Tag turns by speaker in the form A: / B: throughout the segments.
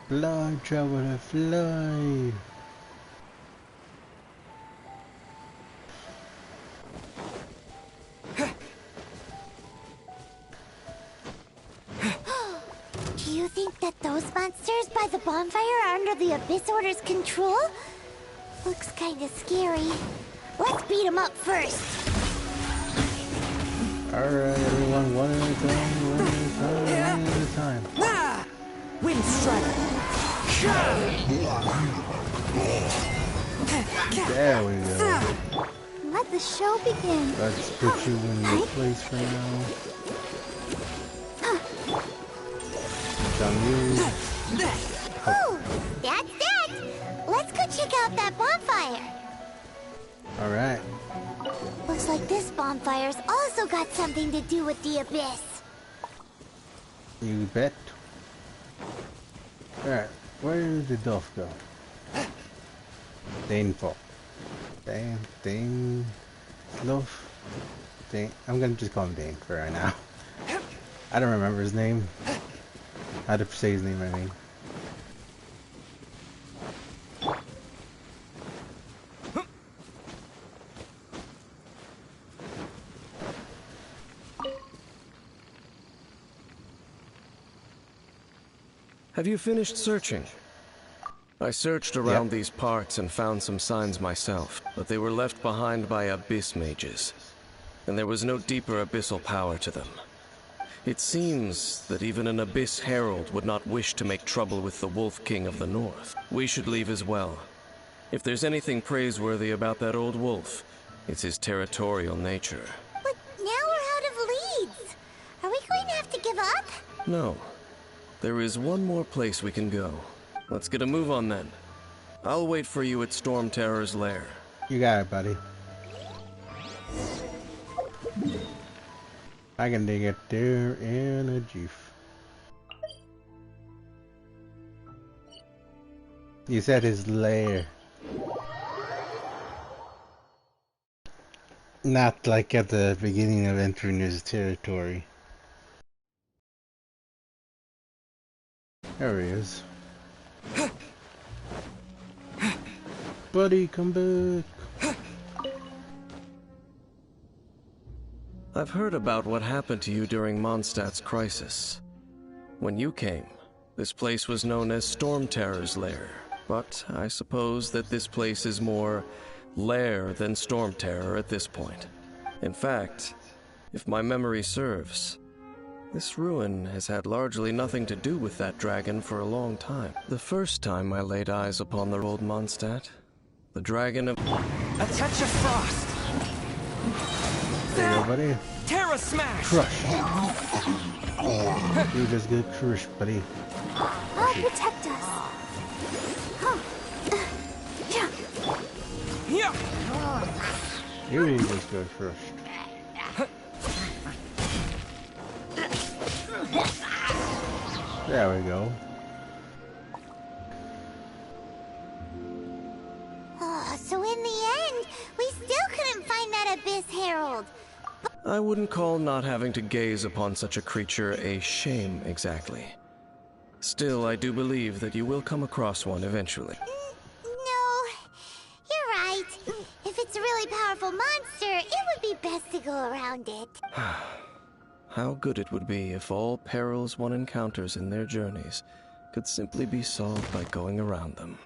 A: Fly, traveler, fly.
B: Do you think that those monsters by the bonfire are under the Abyss Order's control? Looks kinda scary. Let's beat them up first.
A: Alright, everyone, one at a time, one at a time.
C: Wind strike.
A: There we go.
B: Let the show begin.
A: Let's put you in your place for now. On you.
B: Oh, that's that. Let's go check out that bonfire.
A: Alright.
B: Looks like this bonfire's also got something to do with the Abyss.
A: You bet. Alright, where did the Dolph go? Daneful. Dane. Loaf. Dane. I'm gonna just call him Dane for right now. I don't remember his name. How to say his name, I mean.
D: Have you finished searching? I searched around these parts and found some signs myself, but they were left behind by abyss mages, and there was no deeper abyssal power to them. It seems that even an abyss herald would not wish to make trouble with the Wolf King of the North. We should leave as well. If there's anything praiseworthy about that old wolf, it's his territorial nature.
B: But now we're out of leads. Are we going to have to give up?
D: No. There is one more place we can go. Let's get a move on then. I'll wait for you at Storm Terror's lair.
A: You got it, buddy. I can dig it there in a jiff. You said his lair. Not like at the beginning of entering his territory. There he is. Buddy, come back.
D: I've heard about what happened to you during Mondstadt's crisis. When you came, this place was known as Storm Terror's lair, but I suppose that this place is more lair than Storm Terror at this point. In fact, if my memory serves, this ruin has had largely nothing to do with that dragon for a long time. The first time I laid eyes upon the old Mondstadt, the dragon of...
C: A touch of frost.
A: There you go, buddy.
C: Terra smash.
A: Crush. You just get crushed, buddy.
B: I'll protect us.
C: Yeah.
A: You just got crushed. There we go.
B: So in the end, we still couldn't find that Abyss Herald.
D: I wouldn't call not having to gaze upon such a creature a shame exactly. Still, I do believe that you will come across one eventually.
B: No, you're right. If it's a really powerful monster, it would be best to go around it.
D: How good it would be if all perils one encounters in their journeys could simply be solved by going around them.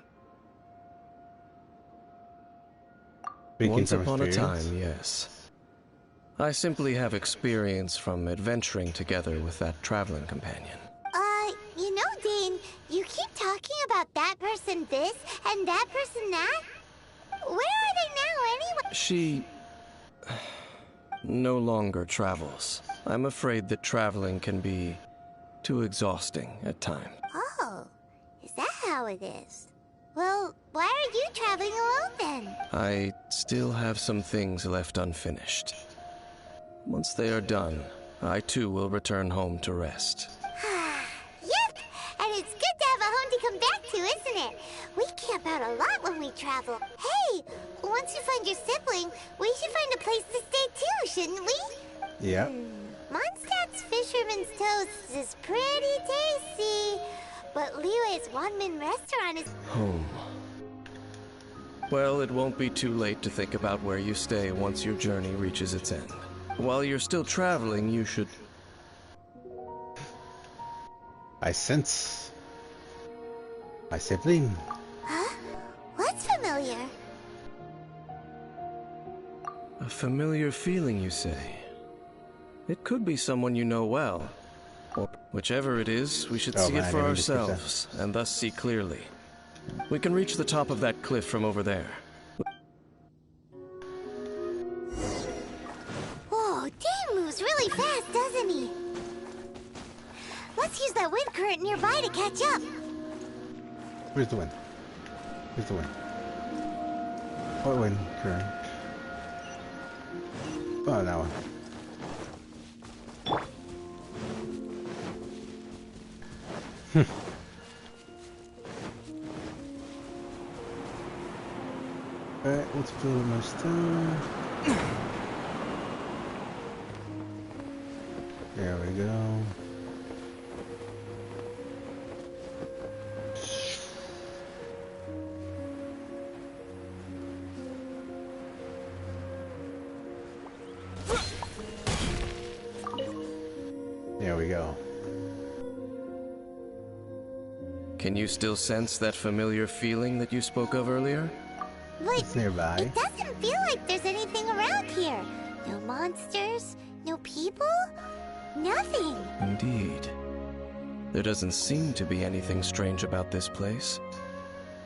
D: Once upon a time, yes. I simply have experience from adventuring together with that traveling companion.
B: You know, Dane, you keep talking about that person this and that person that. Where are they now, anyway?
D: She... no longer travels. I'm afraid that traveling can be too exhausting at times.
B: Oh, is that how it is? Well, why are you traveling alone then?
D: I still have some things left unfinished. Once they are done, I too will return home to rest.
B: Yep, and it's good to have a home to come back to, isn't it? We camp out a lot when we travel. Hey, once you find your sibling, we should find a place to stay too, shouldn't we?
A: Yeah.
B: Mondstadt's Fisherman's Toast is pretty tasty, But Liyue's Wanmin restaurant is...
D: Home. Well, it won't be too late to think about where you stay once your journey reaches its end. While you're still traveling, you should...
A: I sense my sibling.
B: Huh? What's familiar?
D: A familiar feeling, you say? It could be someone you know well. Or whichever it is, we should see it for ourselves, and thus see clearly. We can reach the top of that cliff from over there.
B: Whoa, Dane moves really fast, doesn't he? Let's use that wind current nearby to catch up.
A: Where's the wind? Where's the wind? What wind current? Oh, that one. Alright, let's build up my stuff. There we go. There we go.
D: Can you still sense that familiar feeling that you spoke of earlier?
B: But
A: It's nearby.
B: it doesn't feel like there's anything around here. No monsters, no people, nothing.
D: Indeed. There doesn't seem to be anything strange about this place.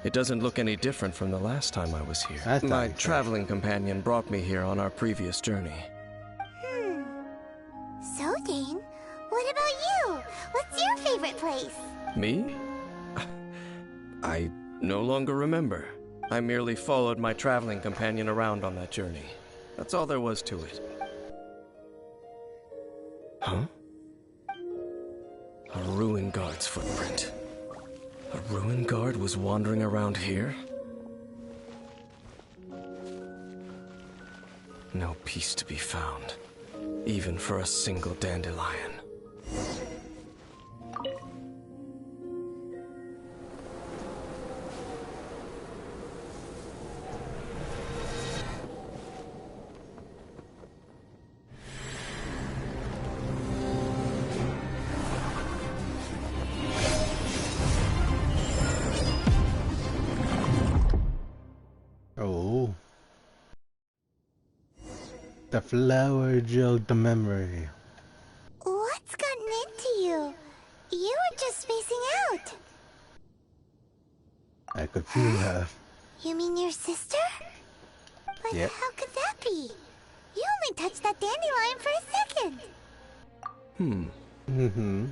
D: It doesn't look any different from the last time I was here.
A: That's
D: My
A: not
D: traveling companion brought me here on our previous journey.
B: So, Dane, what about you? What's your favorite place?
D: Me? I no longer remember. I merely followed my traveling companion around on that journey. That's all there was to it. Huh? A ruin guard's footprint. A ruin guard was wandering around here? No peace to be found, even for a single dandelion.
A: Oh. The flower jug, the memory.
B: What's gotten into you? You were just spacing out.
A: I could feel her.
B: You mean your sister? But
A: Yep.
B: how could that be? You only touched that dandelion for a second.
A: Mm-hmm.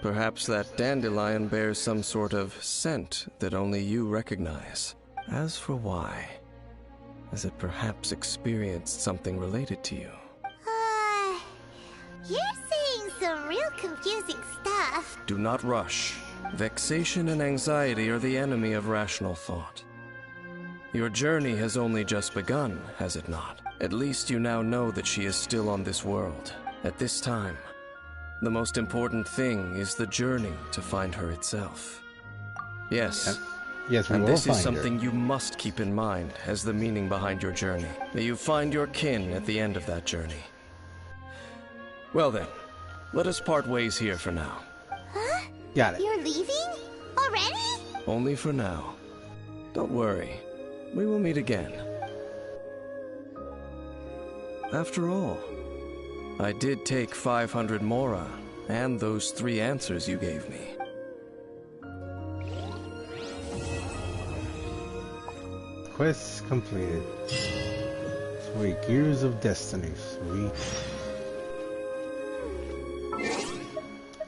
D: Perhaps that dandelion bears some sort of scent that only you recognize. As for why, has it perhaps experienced something related to you?
B: You're saying some real confusing stuff.
D: Do not rush. Vexation and anxiety are the enemy of rational thought. Your journey has only just begun, has it not? At least you now know that she is still on this world. At this time, the most important thing is the journey to find her itself. Yes.
A: Yes, we
D: And
A: will
D: this is
A: find
D: something
A: her.
D: you must keep in mind as the meaning behind your journey. May you find your kin at the end of that journey. Well then, let us part ways here for now.
B: Huh?
A: Got it.
B: You're leaving? Already?
D: Only for now. Don't worry, we will meet again. After all, I did take 500 Mora and those 3 answers you gave me.
A: Quest completed. Sweet. Gears of Destiny. Sweet.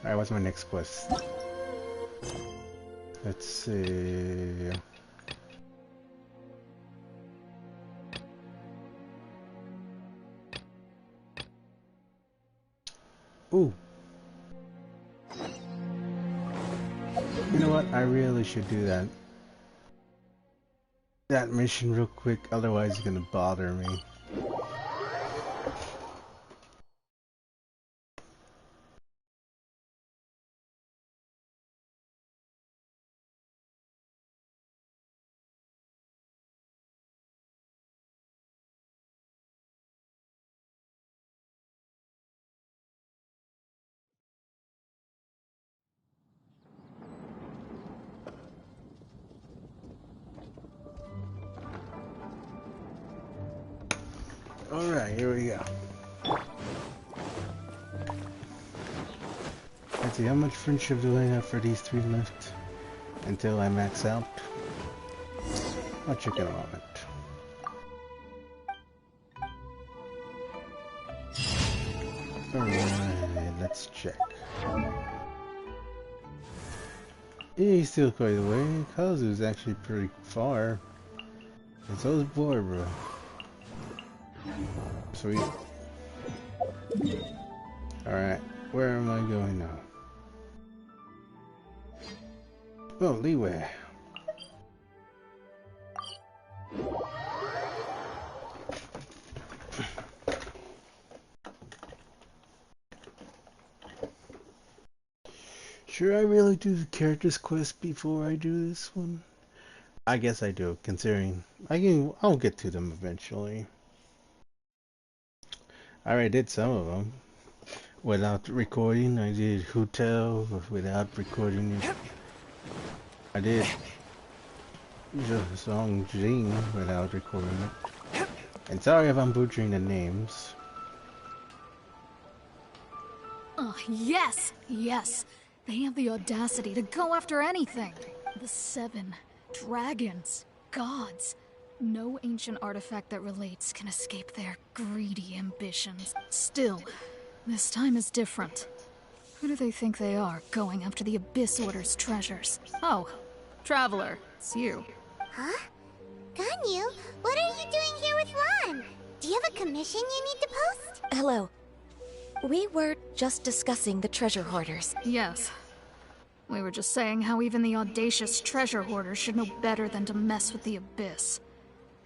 A: Alright, what's my next quest? Let's see. Ooh. You know what? I really should do that mission real quick, otherwise it's gonna bother me. Alright, here we go. Let's see, how much friendship do I have for these 3 left? Until I max out? I'll check in a moment. Alright, let's check. Yeah, he's still quite a way. Kazu's actually pretty far. And so is Barbara. Sweet. Alright, where am I going now? Oh, leeway. Should I really do the characters quest before I do this one? I guess I do, considering I'll get to them eventually. I already did some of them without recording. I did Hotel without recording it. I did the song Jing without recording it. And sorry if I'm butchering the names.
E: Oh, yes! Yes! They have the audacity to go after anything! The 7 dragons, gods. No ancient artifact that relates can escape their greedy ambitions. Still, this time is different. Who do they think they are, going after the Abyss Order's treasures? Oh, Traveler, it's you.
B: Huh? Ganyu, what are you doing here with Lon? Do you have a commission you need to post?
F: Hello. We were just discussing the treasure hoarders.
E: Yes. We were just saying how even the audacious treasure hoarders should know better than to mess with the Abyss.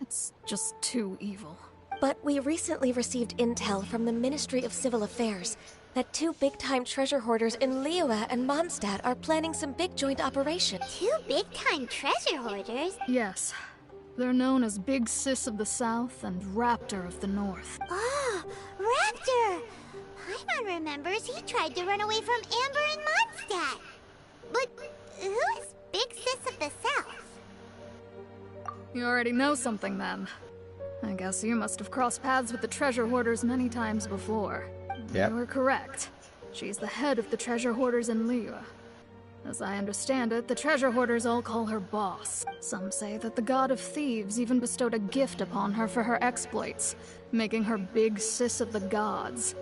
E: It's just too evil.
F: But we recently received intel from the Ministry of Civil Affairs that 2 big-time treasure hoarders in Liyue and Mondstadt are planning some big joint operation.
B: 2 big-time treasure hoarders?
E: Yes. They're known as Big Sis of the South and Raptor of the North.
B: Oh, Raptor! Paimon remembers he tried to run away from Amber and Mondstadt. But who is Big Sis of the South?
E: You already know something then. I guess you must have crossed paths with the treasure hoarders many times before.
A: Yep.
E: You were correct. She's the head of the treasure hoarders in Liyue. As I understand it, the treasure hoarders all call her boss. Some say that the god of thieves even bestowed a gift upon her for her exploits, making her Big Sis of the gods.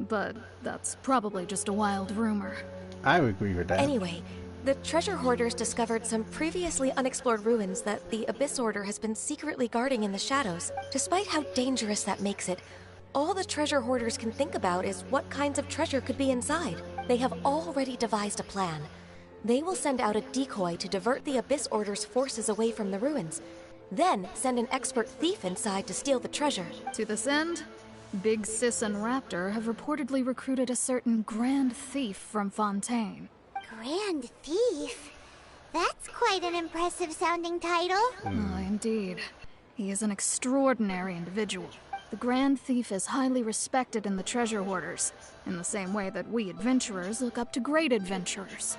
E: But that's probably just a wild rumor.
A: I would agree with that.
F: Anyway, the treasure hoarders discovered some previously unexplored ruins that the Abyss Order has been secretly guarding in the shadows. Despite how dangerous that makes it, all the treasure hoarders can think about is what kinds of treasure could be inside. They have already devised a plan. They will send out a decoy to divert the Abyss Order's forces away from the ruins, then send an expert thief inside to steal the treasure.
E: To this end, Big Sis and Raptor have reportedly recruited a certain Grand Thief from Fontaine.
B: Grand Thief? That's quite an impressive sounding title.
E: Ah, indeed. He is an extraordinary individual. The Grand Thief is highly respected in the treasure hoarders, in the same way that we adventurers look up to great adventurers.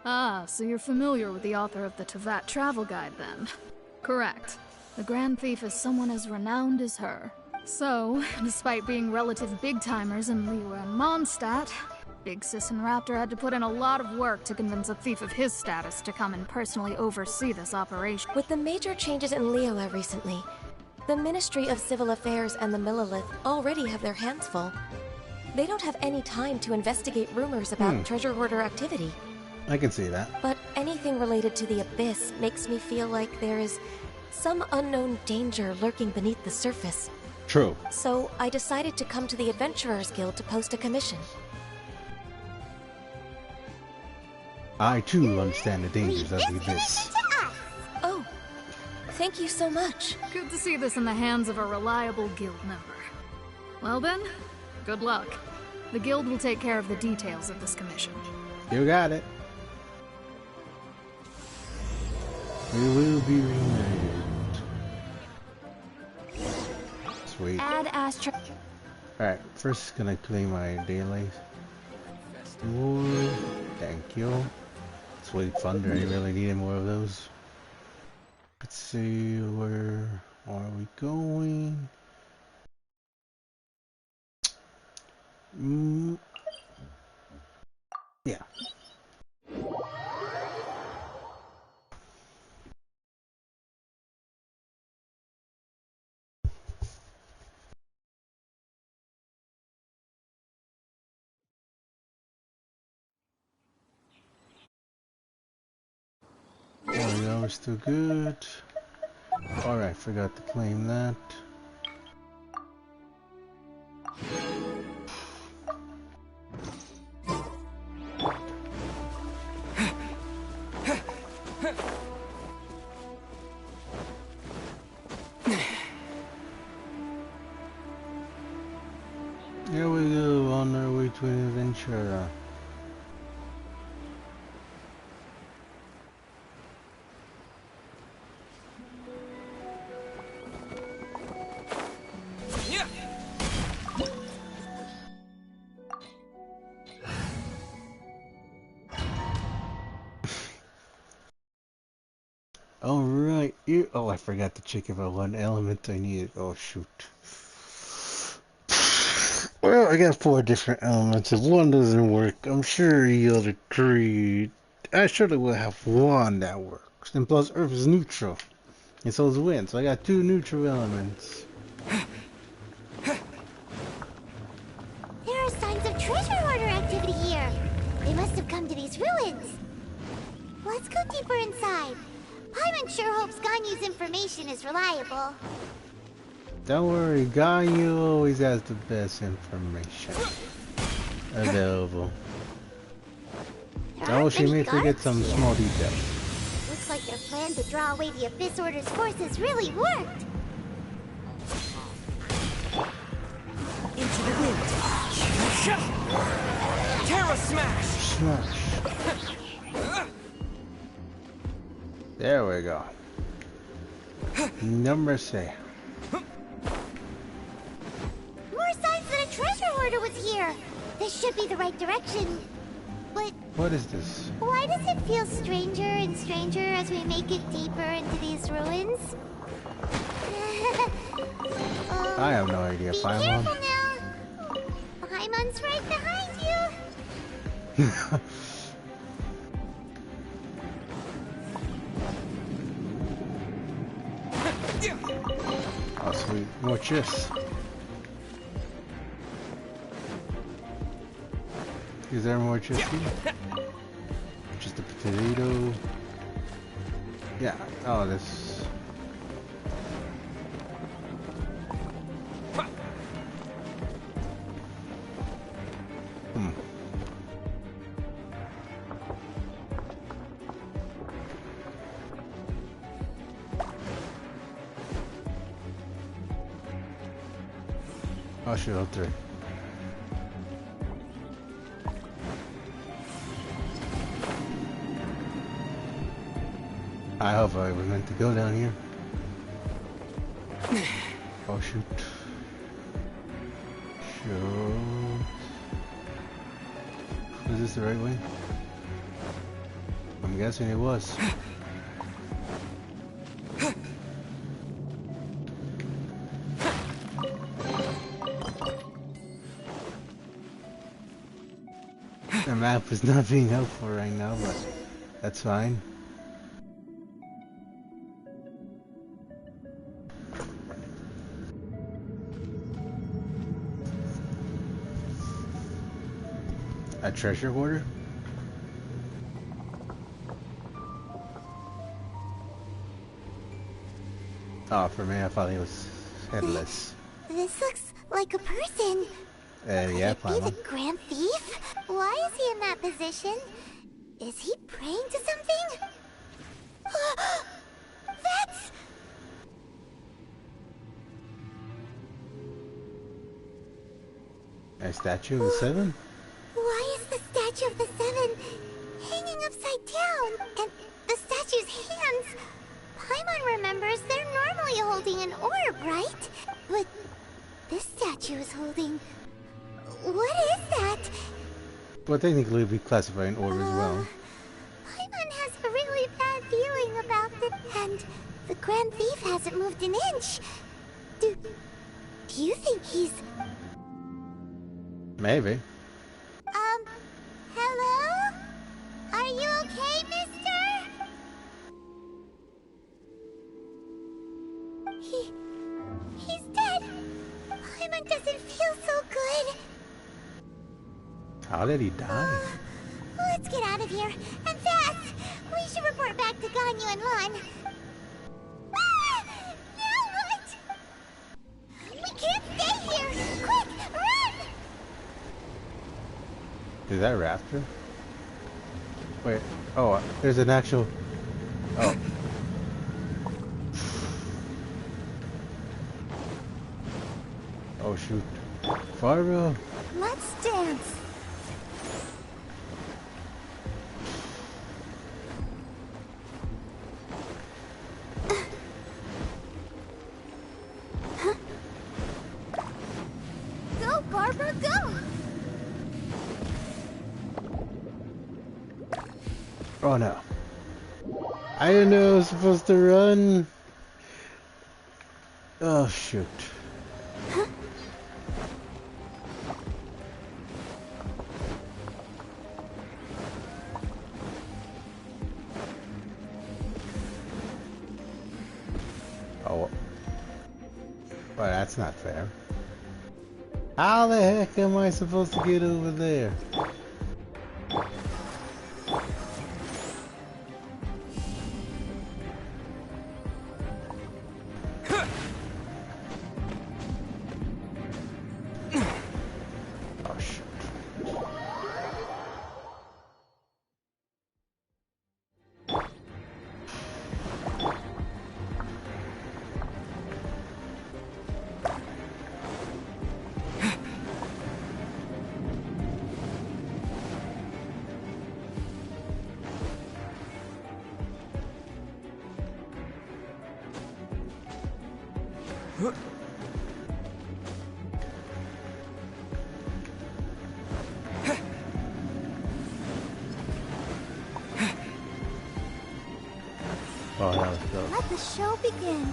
E: Ah, so you're familiar with the author of the Tevat Travel Guide, then? Correct. The Grand Thief is someone as renowned as her. So, despite being relative big-timers in Liyue and Mondstadt, Big Sis and Raptor had to put in a lot of work to convince a thief of his status to come and personally oversee this operation.
F: With the major changes in Liyue recently, the Ministry of Civil Affairs and the Millelith already have their hands full. They don't have any time to investigate rumors about treasure hoarder activity.
A: I can see that.
F: But anything related to the Abyss makes me feel like there is some unknown danger lurking beneath the surface.
A: True.
F: So I decided to come to the Adventurers Guild to post a commission.
A: I too understand the dangers of the Abyss.
F: Oh, thank you so much.
E: Good to see this in the hands of a reliable guild member. Well then, good luck. The guild will take care of the details of this commission.
A: You got it. We will be reunited. Sweet.
F: Add Astra.
A: Alright, first gonna claim my daily. Ooh, thank you. Sweet thunder, I really needed more of those. Let's see, where are we going? Yeah. There we go, we're still good. Alright, forgot to claim that. Here we go, on our way to an adventure. Alright, oh, I forgot to check if I one element I needed. Oh, shoot. Well, I got 4 different elements. If one doesn't work, I'm sure the other 3... I surely will have one that works. And plus, Earth is neutral. And so is wind, so I got 2 neutral elements.
B: There are signs of treasure hoarder activity here. They must have come to these ruins. Let's go deeper inside. Paimon sure hopes Ganyu's information is reliable.
A: Don't worry, Ganyu always has the best information available. Oh, she may forget some small details.
B: Looks like their plan to draw away the Abyss Order's forces really worked.
C: Into the wind. Terra smash.
A: Smash. There we go. No mercy.
B: More signs that a treasure hoarder was here. This should be the right direction. But
A: What is this?
B: why does it feel stranger and stranger as we make it deeper into these ruins?
A: I have no idea,
B: Be
A: Paimon.
B: careful now. Paimon's right behind you.
A: Oh, sweet. More chests. Is there more chests here? Just a potato. Yeah. Oh, this. Oh, shoot, all 3. I hope I was meant to go down here. Oh, shoot. Shoot. Is this the right way? I'm guessing it was. The map is not being helpful right now, but that's fine. A treasure hoarder? Oh, for me, I thought he was headless.
B: This looks like a person.
A: Yeah,
B: Could it be
A: Paimon.
B: the Grand Thief? Why is he in that position? Is he praying to something? That's...
A: A statue of the 7?
B: Why is the statue of the 7 hanging upside down? And the statue's hands... Paimon remembers they're normally holding an orb, right? But this statue is holding... What is that?
A: Well, technically, we classify an orb as well.
B: Paimon has a really bad feeling about it, and The Grand Thief hasn't moved an inch. Do you think he's...
A: Maybe.
B: Hello? Are you okay, mister? He's dead. Paimon doesn't feel so good.
A: How did he die?
B: Let's get out of here, and fast! We should report back to Ganyu and Lon. Ah! Now what? We can't stay here! Quick, run!
A: Is that Raptor? Wait. Oh, there's an actual... Oh. Oh, shoot. Fargo?
B: Let's dance. Go, Barbara, go!
A: Oh no. I didn't know I was supposed to run. Oh shoot. Oh. Well, that's not fair. How the heck am I supposed to get over there? Oh shoot. Oh, that was dope.
B: Let the show begin.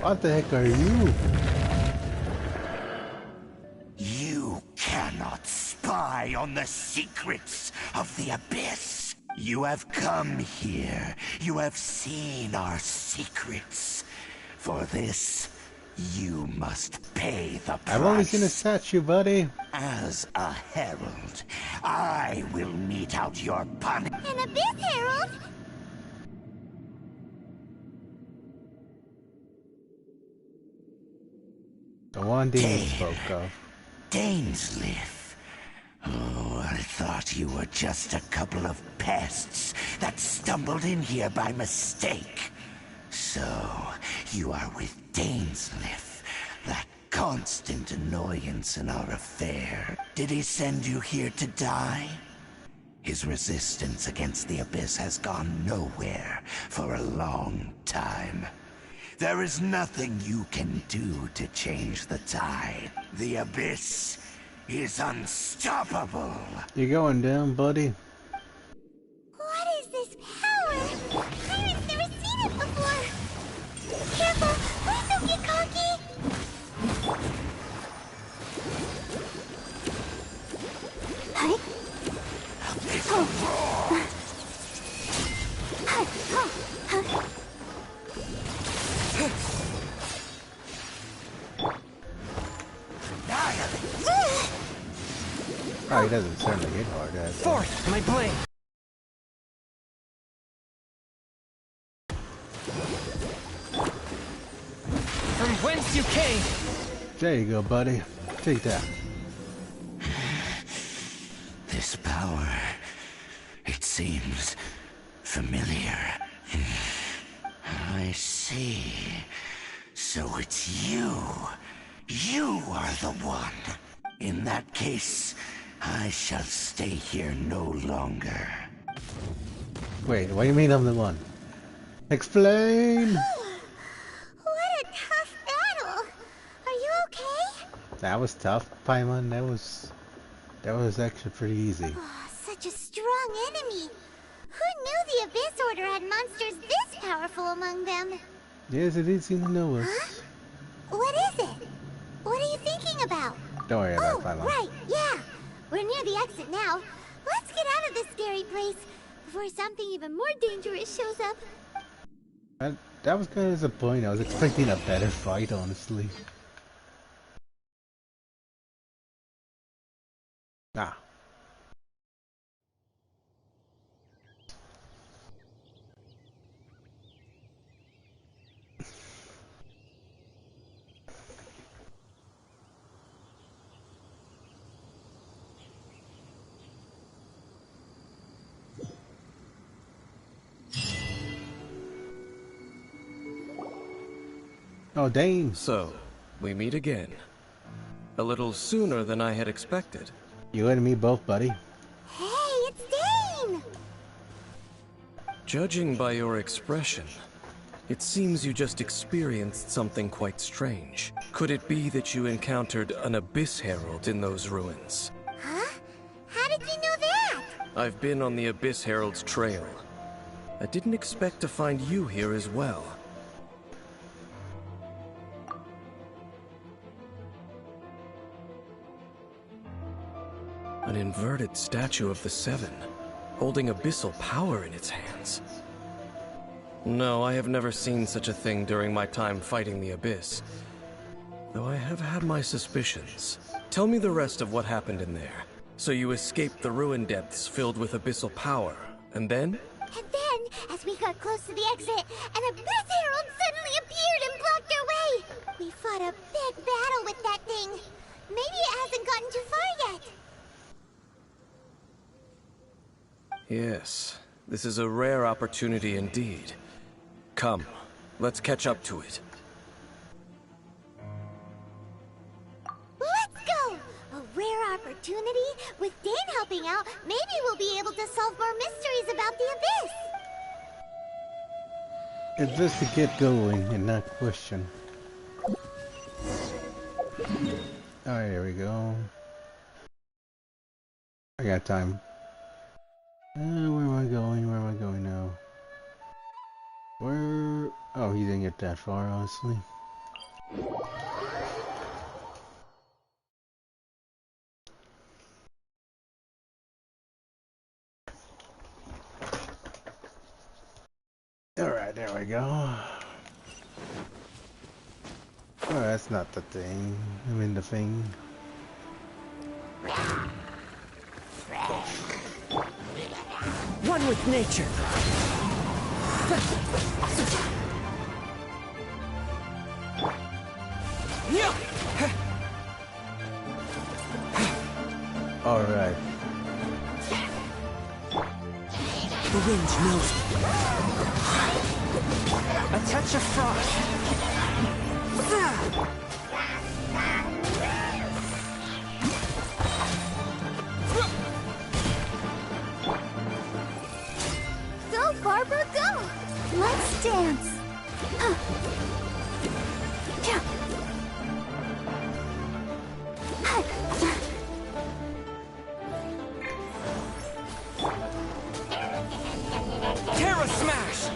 A: What the heck are you?
G: You cannot spy on the secrets of the Abyss. You have come here. You have seen our secrets. For this, you must pay the price.
A: I've only seen a statue, buddy.
G: As a herald, I will mete out your punishment.
B: An Abyss Herald?
A: The one Dean spoke of.
G: Dainsleif. Oh, I thought you were just a couple of pests that stumbled in here by mistake. So, you are with Dainsleif, that constant annoyance in our affair. Did he send you here to die? His resistance against the Abyss has gone nowhere for a long time. There is nothing you can do to change the tide. The Abyss is unstoppable.
A: You going down, buddy?
B: What is this power? Pirate's never seen it before. Careful, please don't get cocky. Hi.
G: It's a roar.
A: Oh, he doesn't certainly hit hard, does he?
C: Forth, my blade! From whence you came!
A: There you go, buddy. Take that.
G: This power, it seems familiar. I see. So it's you. You are the one. In that case, I shall stay here no longer.
A: Wait, what do you mean I'm the one? Explain!
B: What a tough battle! Are you okay?
A: That was tough, Paimon. That was actually pretty easy.
B: Oh, such a strong enemy! Who knew the Abyss Order had monsters this powerful among them?
A: Yes, it did seem to know us.
B: Huh? What is it? What are you thinking about?
A: Don't worry about it,
B: Oh,
A: Paimon.
B: right, yeah. We're near the exit now. Let's get out of this scary place before something even more dangerous shows up.
A: That was kind of disappointing. I was expecting a better fight, honestly. Ah. Oh, Dane.
D: So, we meet again. A little sooner than I had expected.
A: You and me both, buddy.
B: Hey, it's Dane!
D: Judging by your expression, it seems you just experienced something quite strange. Could it be that you encountered an Abyss Herald in those ruins?
B: Huh? How did you know that?
D: I've been on the Abyss Herald's trail. I didn't expect to find you here as well. An inverted statue of the Seven, holding abyssal power in its hands. No, I have never seen such a thing during my time fighting the Abyss. Though I have had my suspicions. Tell me the rest of what happened in there. So you escaped the ruin depths filled with abyssal power, and then?
B: And then, as we got close to the exit, an Abyss Herald suddenly appeared and blocked our way! We fought a big battle with that thing. Maybe it hasn't gotten too far yet.
D: Yes, this is a rare opportunity indeed. Come, let's catch up to it.
B: Let's go! A rare opportunity? With Dane helping out, maybe we'll be able to solve more mysteries about the Abyss!
A: It's just to get going and not question. Alright, there we go. I got time. Where am I going? Where am I going now? Where? Oh, he didn't get that far, honestly. Alright, there we go. Oh, that's not the thing. I mean the thing.
C: One with nature.
A: Alright.
C: The wind knows me. A touch of frost.
B: Go, Barbara, go! Let's dance!
C: Terra Smash!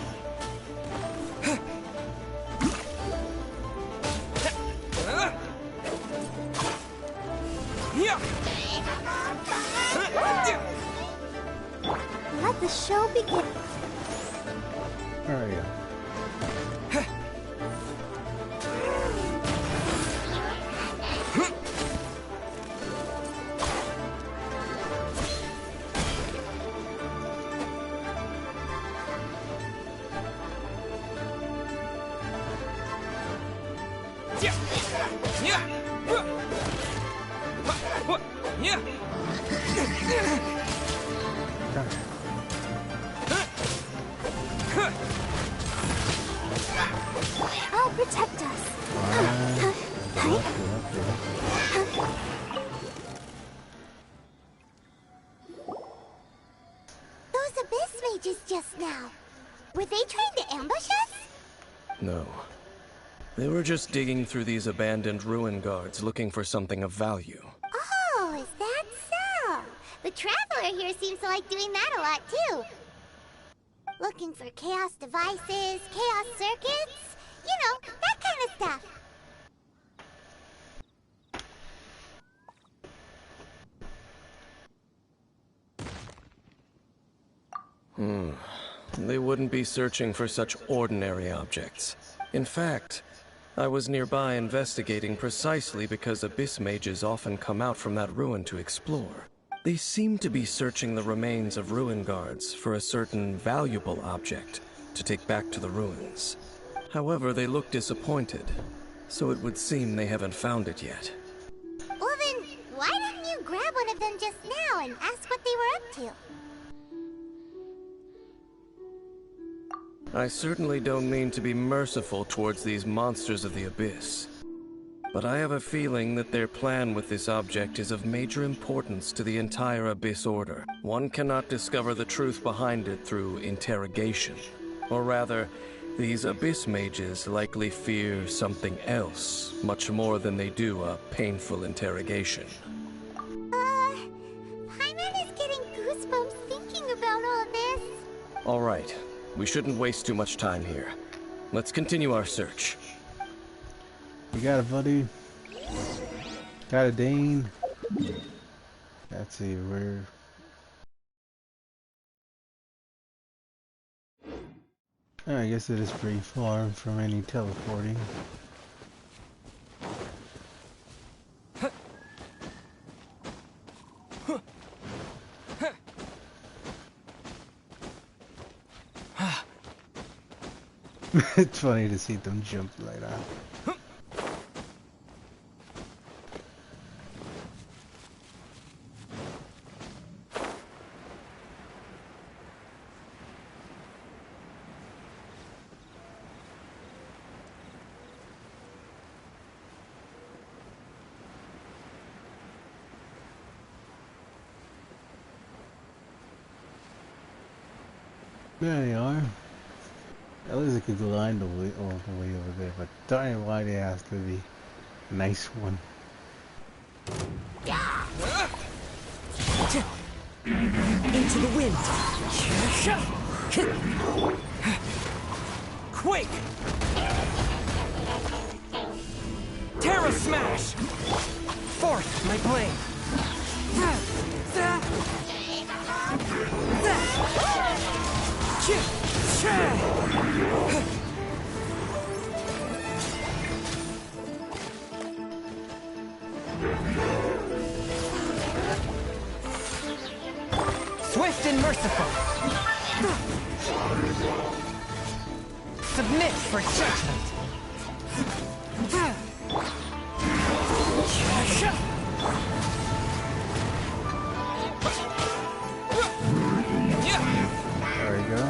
B: Let the show begin.
A: There we go.
B: I'll protect us. Those Abyss mages just now. Were they trying to ambush us?
D: No. They were just digging through these abandoned ruin guards looking for something of value.
B: Oh, is that so? The Traveler here seems to like doing that a lot, too. Looking for chaos devices, chaos circuits, you know, that kind of stuff.
D: They wouldn't be searching for such ordinary objects. In fact, I was nearby investigating precisely because abyss mages often come out from that ruin to explore. They seem to be searching the remains of ruin guards for a certain valuable object to take back to the ruins. However, they look disappointed, so it would seem they haven't found it yet.
B: Well then, why didn't you grab one of them just now and ask what they were up to?
D: I certainly don't mean to be merciful towards these monsters of the abyss, but I have a feeling that their plan with this object is of major importance to the entire Abyss Order. One cannot discover the truth behind it through interrogation. Or rather, these Abyss mages likely fear something else, much more than they do a painful interrogation.
B: Paimon is getting goosebumps thinking about all this.
D: All right. We shouldn't waste too much time here. Let's continue our search.
A: You got it, buddy. Got a Dane. Let's see, where... I guess it is pretty far from any teleporting. It's funny to see them jump like that. There they are. At least it could glide all the way over there, but darn it, why they have to be a nice one.
C: Into the wind. Quake. Terra Smash. Forth my blade. Swift and merciful. Submit for judgment.
A: There we go.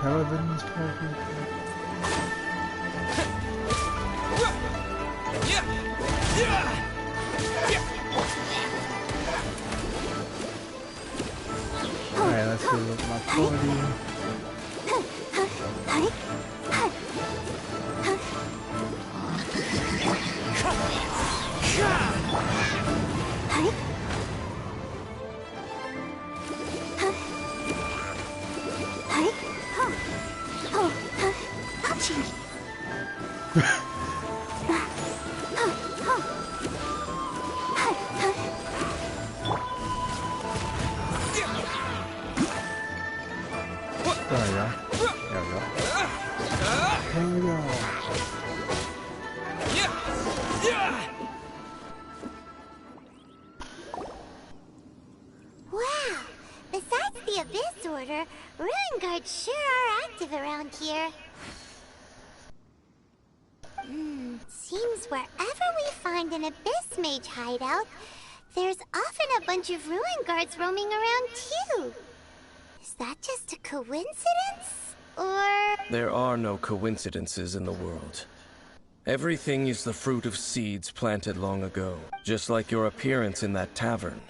A: However, this perfect. Alright, let's see what my 40.
B: Wow! Besides the Abyss Order, Ruin Guards sure are active around here. Seems wherever we find an Abyss Mage hideout, there's often a bunch of Ruin Guards roaming around too. Is that just a coincidence? Or...
D: There are no coincidences in the world. Everything is the fruit of seeds planted long ago, just like your appearance in that tavern.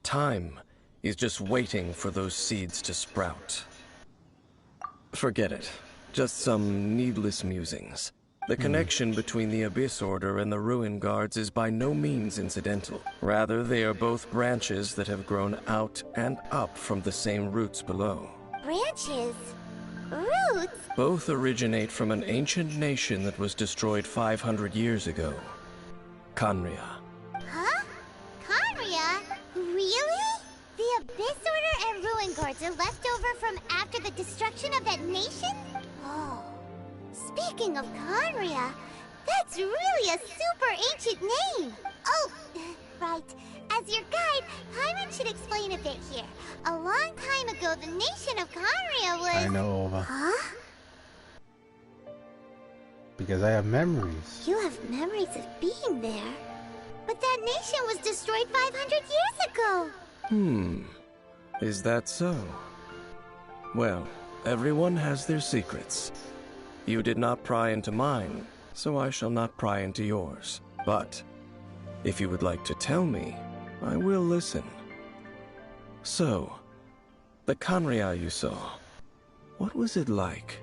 D: Time is just waiting for those seeds to sprout. Forget it. Just some needless musings. The connection between the Abyss Order and the Ruin Guards is by no means incidental. Rather, they are both branches that have grown out and up from the same roots below.
B: Branches? Roots?
D: Both originate from an ancient nation that was destroyed 500 years ago. Khaenri'ah.
B: Huh? Khaenri'ah? Really? The Abyss Order and Ruin Guards are left over from after the destruction of that nation? Oh. Speaking of Khaenri'ah, that's really a super ancient name! Oh, right. As your guide, Paimon should explain a bit here. A long time ago, the nation of Khaenri'ah was...
A: I know,
B: Huh?
A: because I have memories.
B: You have memories of being there. But that nation was destroyed 500 years ago!
D: Is that so? Well, everyone has their secrets. You did not pry into mine, so I shall not pry into yours. But, if you would like to tell me, I will listen. So, the Khaenri'ah you saw, what was it like?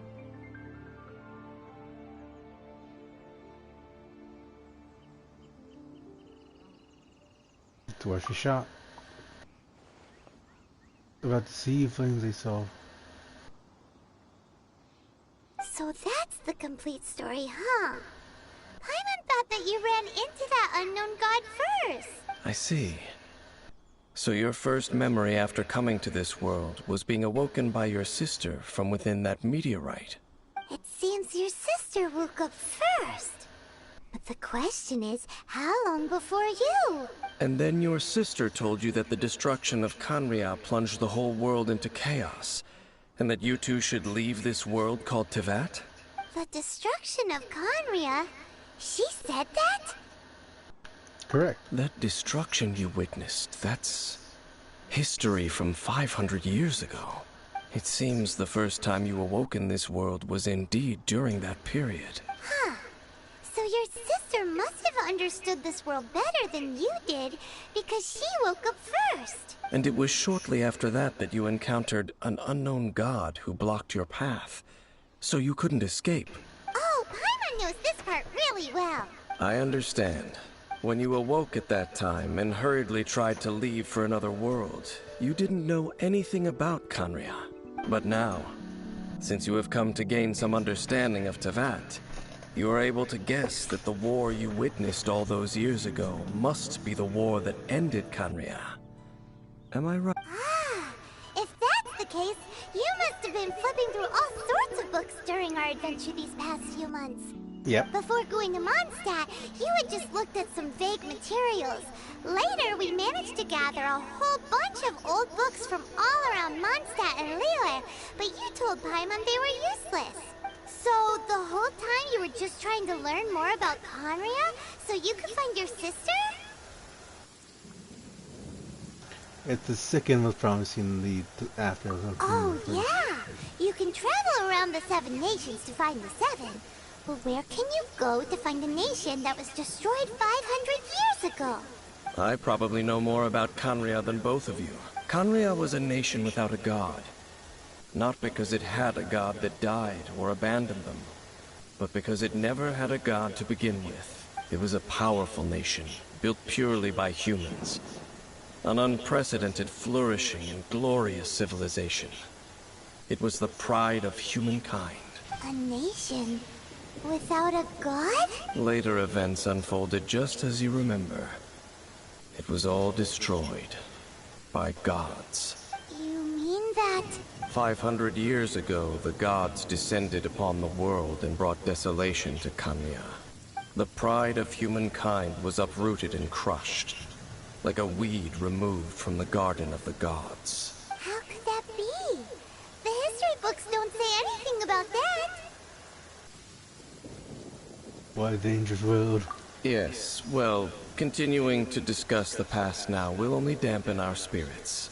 A: It's worth a shot. About the sea flames they saw.
B: So that's the complete story, huh? Paimon thought that you ran into that unknown god first.
D: I see. So your first memory after coming to this world was being awoken by your sister from within that meteorite.
B: It seems your sister woke up first. But the question is, how long before you?
D: And then your sister told you that the destruction of Khaenri'ah plunged the whole world into chaos, and that you two should leave this world called Teyvat?
B: The destruction of Khaenri'ah? She said that?
A: Correct.
D: That destruction you witnessed, that's history from 500 years ago. It seems the first time you awoke in this world was indeed during that period.
B: Huh. So your sister must have understood this world better than you did, because she woke up first.
D: And it was shortly after that that you encountered an unknown god who blocked your path, so you couldn't escape.
B: Oh, Paimon knows this part really well.
D: I understand. When you awoke at that time and hurriedly tried to leave for another world, you didn't know anything about Khaenri'ah. But now, since you have come to gain some understanding of Teyvat, you are able to guess that the war you witnessed all those years ago must be the war that ended Khaenri'ah. Am I right?
B: Ah, if that's the case, you must have been flipping through all sorts of books during our adventure these past few months.
A: Yep.
B: Before going to Mondstadt, you had just looked at some vague materials. Later, we managed to gather a whole bunch of old books from all around Mondstadt and Lair, but you told Paimon they were useless. So, the whole time you were just trying to learn more about Khaenri'ah so you could find your sister?
A: It's the second most promising lead after.
B: Oh, yeah! You can travel around the 7 nations to find the 7. But where can you go to find a nation that was destroyed 500 years ago?
D: I probably know more about Khaenri'ah than both of you. Khaenri'ah was a nation without a god. Not because it had a god that died or abandoned them, but because it never had a god to begin with. It was a powerful nation, built purely by humans. An unprecedented, flourishing, and glorious civilization. It was the pride of humankind.
B: A nation without a god?
D: Later events unfolded just as you remember. It was all destroyed by gods.
B: You mean that...
D: 500 years ago, the gods descended upon the world and brought desolation to Khaenri'ah. The pride of humankind was uprooted and crushed, like a weed removed from the garden of the gods.
B: How could that be? The history books don't say anything about that.
A: What a dangerous world.
D: Yes, well, continuing to discuss the past now will only dampen our spirits.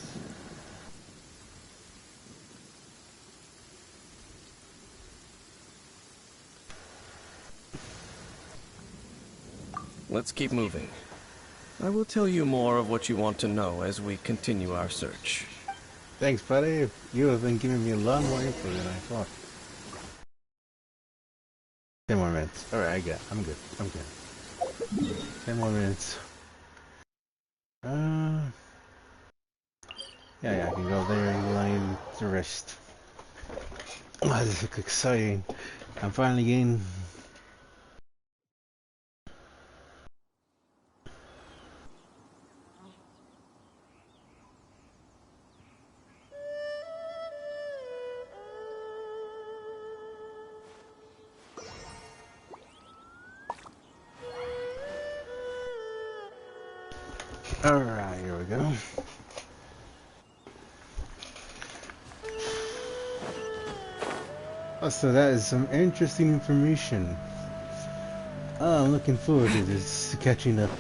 D: let's keep moving. I will tell you more of what you want to know as we continue our search.
A: Thanks, buddy. You have been giving me a lot more info than I thought. 10 more minutes. Alright, I'm good. 10 more minutes. Yeah, I can go there and line the rest. Oh, this is exciting. I'm finally getting... Alright, here we go. Oh, so that is some interesting information. Oh, I'm looking forward to this, catching up.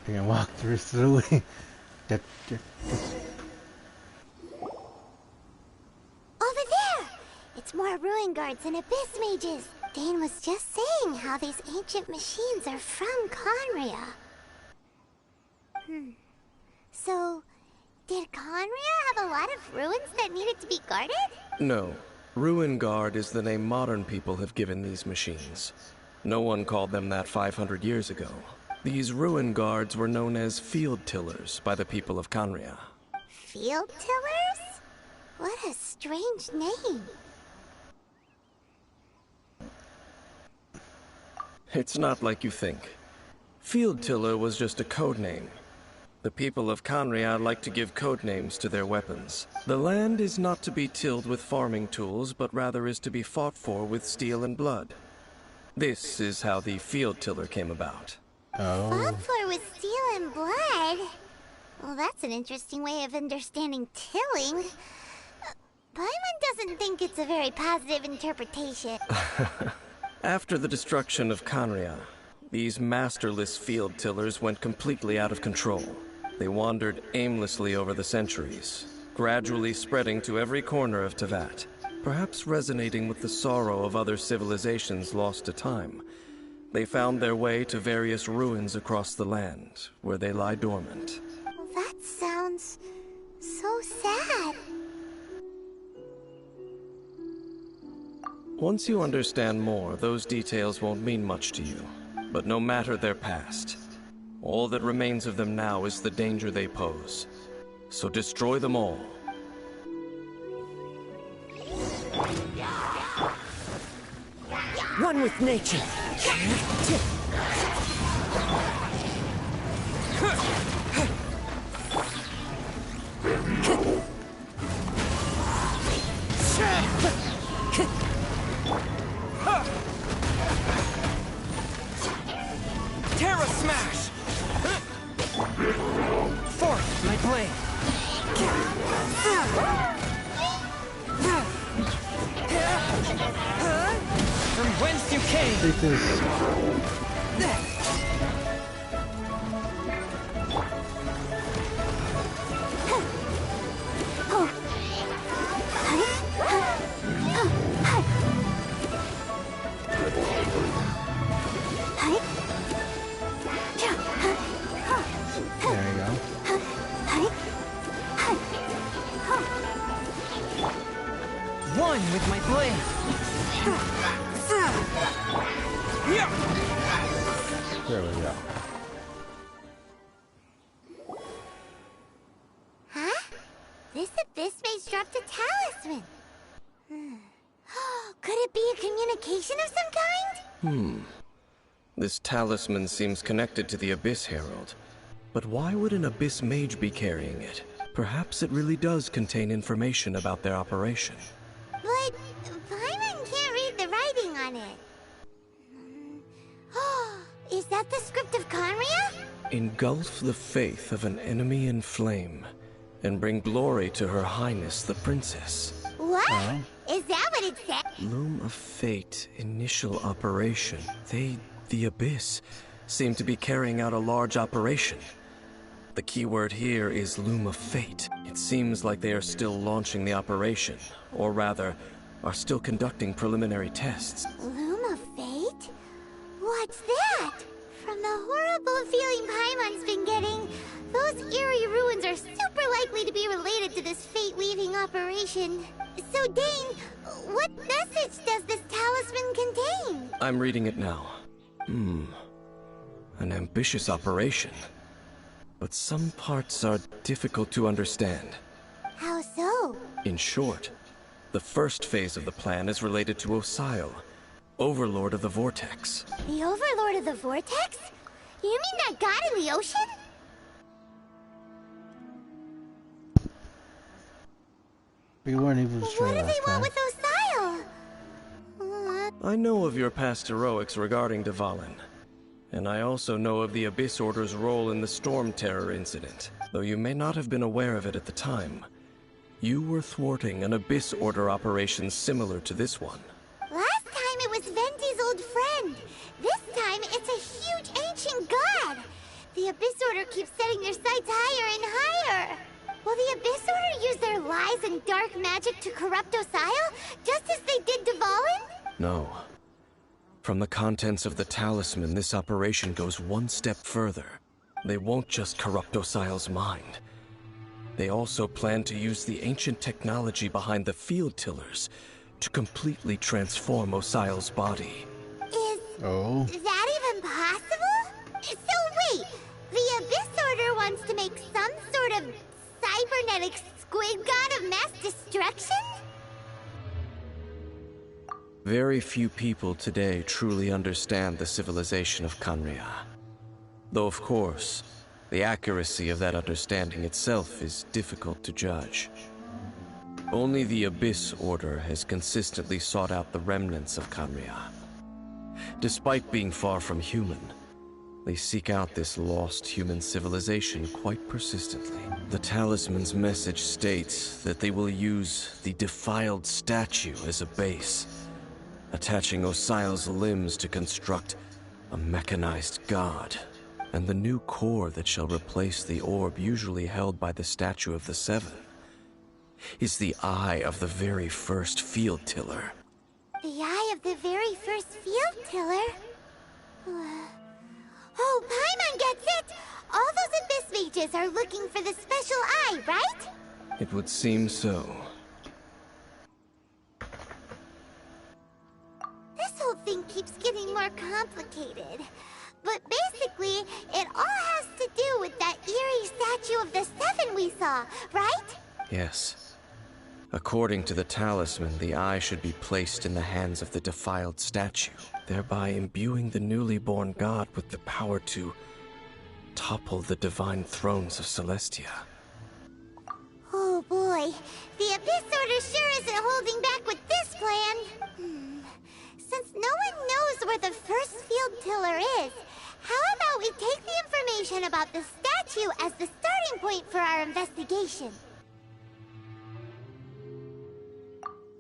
A: I can walk the rest of the way.
B: Over there! It's more ruin guards and abyss mages. Dane was just saying how these ancient machines are from Conria. So, did Conria have a lot of ruins that needed to be guarded?
D: No. Ruin Guard is the name modern people have given these machines. No one called them that 500 years ago. These ruin guards were known as field tillers by the people of Conria.
B: Field tillers? What a strange name.
D: It's not like you think. Field tiller was just a code name. The people of Conria like to give code names to their weapons. The land is not to be tilled with farming tools, but rather is to be fought for with steel and blood. This is how the field tiller came about.
B: Fought for with steel and blood? Well, that's an interesting way of understanding tilling. Paimon doesn't think it's a very positive interpretation.
D: After the destruction of Conria, these masterless field tillers went completely out of control. They wandered aimlessly over the centuries, gradually spreading to every corner of Teyvat, perhaps resonating with the sorrow of other civilizations lost to time. They found their way to various ruins across the land, where they lie dormant.
B: Well, that sounds so sad.
D: Once you understand more, those details won't mean much to you. But no matter their past, all that remains of them now is the danger they pose. So destroy them all.
C: One with nature. Terra Smash! Forth, my blade! From whence you came!
A: Take this. There you go.
C: One with my blade!
A: There we go.
B: Huh? This abyss mage dropped a talisman. Could it be a communication of some kind?
D: This talisman seems connected to the Abyss Herald. But why would an Abyss Mage be carrying it? Perhaps it really does contain information about their operation.
B: But Paimon can't read the writing on it. Is that the script of Conria?
D: Engulf the faith of an enemy in flame, and bring glory to Her Highness the Princess.
B: What? Is that what it said?
D: Loom of Fate, initial operation. They, the Abyss, seem to be carrying out a large operation. The keyword here is Loom of Fate. It seems like they are still launching the operation, or rather, are still conducting preliminary tests.
B: Loom of Fate? What's that? From the horrible feeling Paimon's been getting, those eerie ruins are super likely to be related to this fate-weaving operation. So, Dane, what message does this talisman contain?
D: I'm reading it now. An ambitious operation. But some parts are difficult to understand.
B: How so?
D: In short, the first phase of the plan is related to Osile, Overlord of the Vortex.
B: The Overlord of the Vortex? You mean that god in the ocean?
A: We weren't able to try
B: What do
A: last
B: they want
A: time.
B: with Osile?
D: I know of your past heroics regarding Dvalin, and I also know of the Abyss Order's role in the Storm Terror incident. Though you may not have been aware of it at the time, you were thwarting an Abyss Order operation similar to this one.
B: Last time it was Venti's old friend. This time it's a huge ancient god. The Abyss Order keeps setting their sights higher and higher. Will the Abyss Order use their lies and dark magic to corrupt Osile, just as they did Dvalin?
D: No. From the contents of the talisman, this operation goes one step further. They won't just corrupt Osile's mind. They also plan to use the ancient technology behind the field tillers to completely transform Osile's body.
B: Is
A: Oh.
B: that even possible? So wait, the Abyss Order wants to make some sort of cybernetic squid god of mass destruction?
D: Very few people today truly understand the civilization of Conria. Though of course, the accuracy of that understanding itself is difficult to judge. Only the Abyss Order has consistently sought out the remnants of Conria. Despite being far from human, they seek out this lost human civilization quite persistently. The talisman's message states that they will use the defiled statue as a base, attaching Osile's limbs to construct a mechanized god, and the new core that shall replace the orb usually held by the Statue of the Seven is the eye of the very first field tiller.
B: The eye of the very first field tiller? Oh, Paimon gets it! All those Abyss mages are looking for the special eye, right?
D: It would seem so.
B: This whole thing keeps getting more complicated. But basically, it all has to do with that eerie statue of the Seven we saw, right?
D: Yes. According to the talisman, the eye should be placed in the hands of the defiled statue, thereby imbuing the newly born god with the power to topple the divine thrones of Celestia.
B: Oh boy, the Abyss Order sure isn't holding back with this plan. Since no one knows where the first field tiller is, how about we take the information about the statue as the starting point for our investigation?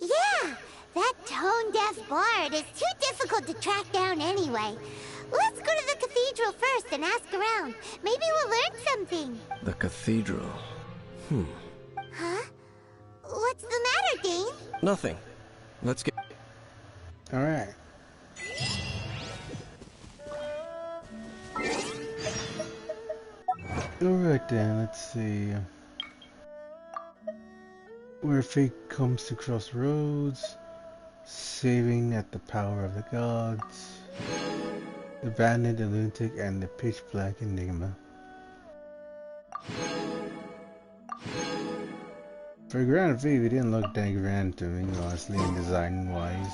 B: Yeah, that tone-deaf bard is too difficult to track down anyway. Let's go to the cathedral first and ask around. Maybe we'll learn something.
D: The cathedral.
B: Huh? What's the matter, Dane?
D: Nothing. Let's get...
A: Alright. Alright then, let's see. Where fate comes to crossroads, saving at the power of the gods, the bandit, the lunatic, and the pitch black enigma. For Grand Fate, it didn't look that grand to me, honestly, design wise.